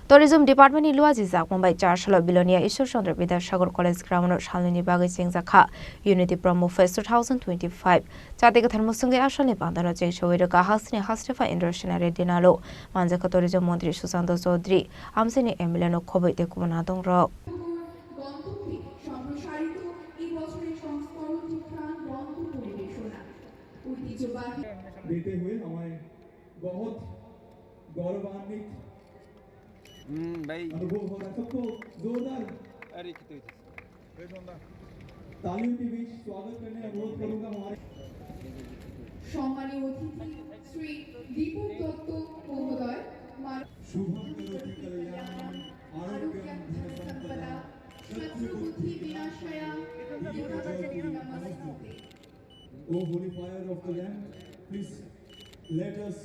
Tourism Department in Luwajijakma by Chasalo, Belonia, Ishwar, Chandra, Vidyasagar College Ground, Salnwini, Bagwi, Chengjakha, Unity Promo Fest-2025. Chati, Kwthar, Mwswngwi, Salni, Panda, Chengsawi, Rwkha Haste, Hastepha, Indrasena, Reddy, Nallu, Manjakha, Tourism Mantri, Sushanta, Chowdhury, Amchaini, Khobwi, Kubun, देते हुए हमारे बहुत गौरवान्वित अनुभव हो रहा है। सबको जोरदार तालियों के बीच स्वागत करने का अनुरोध करूंगा। हमारे সম্মানীয় অতিথি শ্রী দীপক দত্ত মহোদয় शुभम करोति कल्याणं आरोग्यं धनसंपदा शत्रुबुद्धि विनाशाय नमस्ते। O holy fire of the Lamb, please let us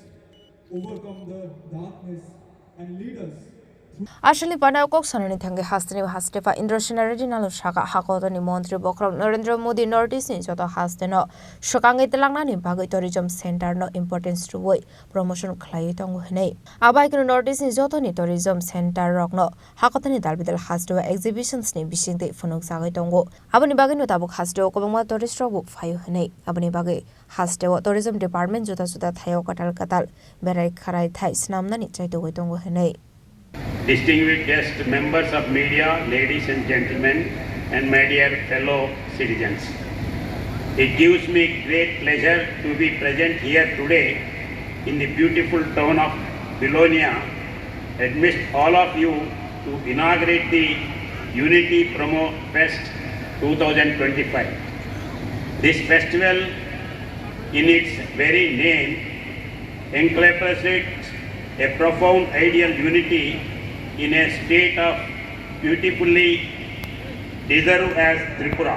overcome the darkness and lead us. Ashali Panda Kok Sanani Tangi Hasteni Hastepha Indrasena Reddy Nallu Shaka Hakotani Mantri Bokram Narendra Modi Northeast in Chota Hasteno Shokangi Telangana Bagwi Tourism Center no importance to way promotion Clayton Hene Abaik Northeast in Jotoni Tourism Center Rockno Hakotani Dalbidal Hasto exhibitions ni Bishing the Funuk Sagatongo Abani Bagino Tabuk Hasto Kobama Tourist Book 5 Hene Abani Bagi Hasto Tourism Department Jota Suda Tayo Katal Berai Karai Thai Snamnani Chaito Wetongo Hene. Distinguished guests, members of media, ladies and gentlemen, and my dear fellow citizens. It gives me great pleasure to be present here today in the beautiful town of Belonia amidst all of you to inaugurate the Unity Promo Fest 2025. This festival, in its very name, encapsulates a profound ideal unity in a state of beautifully deserved as Tripura,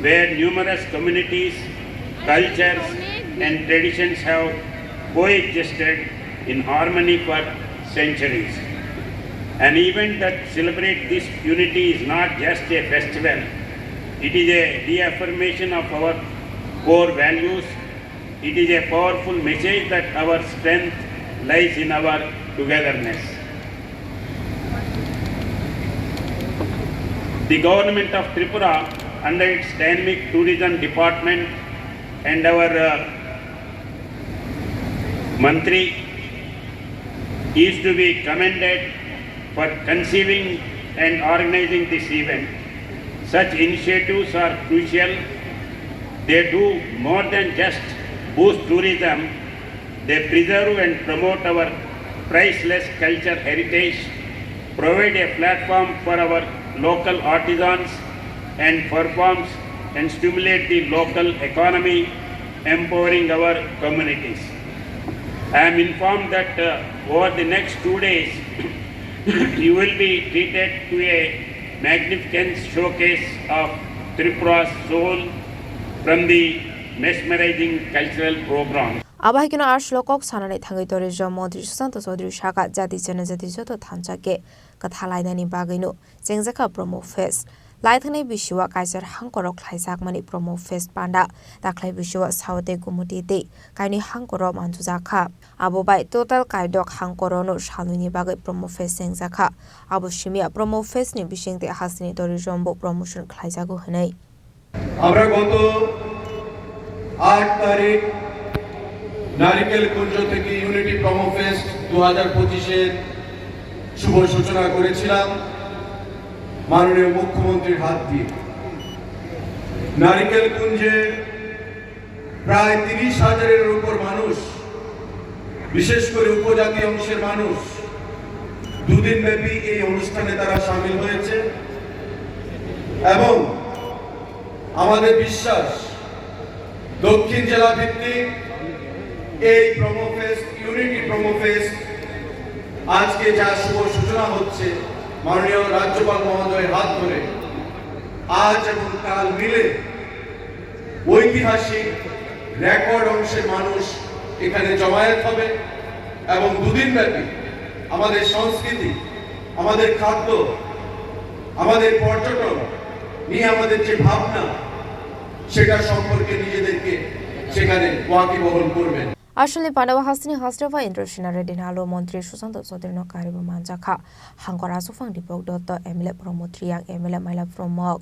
where numerous communities, cultures and traditions have coexisted in harmony for centuries. An event that celebrates this unity is not just a festival, it is a reaffirmation of our core values. It is a powerful message that our strength lies in our togetherness. The government of Tripura, under its dynamic tourism department and our Mantri, is to be commended for conceiving and organizing this event. Such initiatives are crucial. They do more than just boost tourism. They preserve and promote our priceless culture heritage, provide a platform for our local artisans and performs and stimulate the local economy, empowering our communities. I am informed that over the next 2 days, you will be treated to a magnificent showcase of Tripura's soul from the mesmerizing cultural program. Abahikino Ashlokok Sanani Tangi Tourism Mantri Sushanta Chowdhury Shaka Jati Janajati Joto Thamchake Kathalaidani Bagino Chengjakha Promo Fest Laithane Bishiwa Kaiser Hankorok Laizakmani Promo Fest Panda Daklai Bishiwa Saute Gumutite Kaini Hankoro Manjakha Abobai Total Kaidok Hankorono Salnwini Bagwi Promo Fest Chengjakha Abushimia Promo Fest ni Bishingte Hasteni Tourism Bo Promotion Klaizago Hene Amra Goto 8 তারিখ নারিকেল কুঞ্জ থেকে unity promo fest 2025 এর শুভ সূচনা করেছিলাম মাননীয় মুখ্যমন্ত্রীর হাত দিয়ে। নারিকেল কুঞ্জে প্রায় 30,000 এর উপর মানুষ, বিশেষ করে উপজাতি অংশের মানুষ দুদিন ব্যাপী এই অনুষ্ঠানে তারা শামিল হয়েছে এবং আমাদের বিশ্বাস দক্ষিণ জেলা ভিত্তিক এই promo fest unity promo fest আজকে যা শুভ সূচনা হচ্ছে মাননীয় রাজ্যপাল মহোদয়ের হাত ধরে আজ এবং কাল মিলে ঐতিহাসিক রেকর্ড অংশের মানুষ এখানে জমায়েত হবে এবং দুদিন ব্যাপী আমাদের সংস্কৃতি, আমাদের খাদ্য, আমাদের পর্যটন নিয়ে আমাদের যে ভাবনা সেটা সম্পর্কে নিজেদেরকে সেখানে ওয়াকিবহাল করবেন। Ashli Panda Hastini Hastepha Indrasena Reddy Nallu Mantri Sushanta Chowdhury Karibu Manjakha Hangkora Sufang Dipok Dotto Emile Promotri yang Emile Maila Promok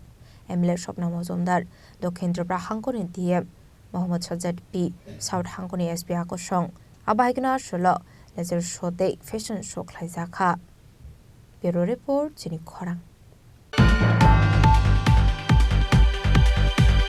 Emile Shopna Mwswngwi Dokhin Tripura Hangkoni DM Mohammed Sajjad P South Hangkoni SP Akosong Abahikna Sholo Leisure Show Day Fashion Show Chengjakha Bureau Report Chini Khorang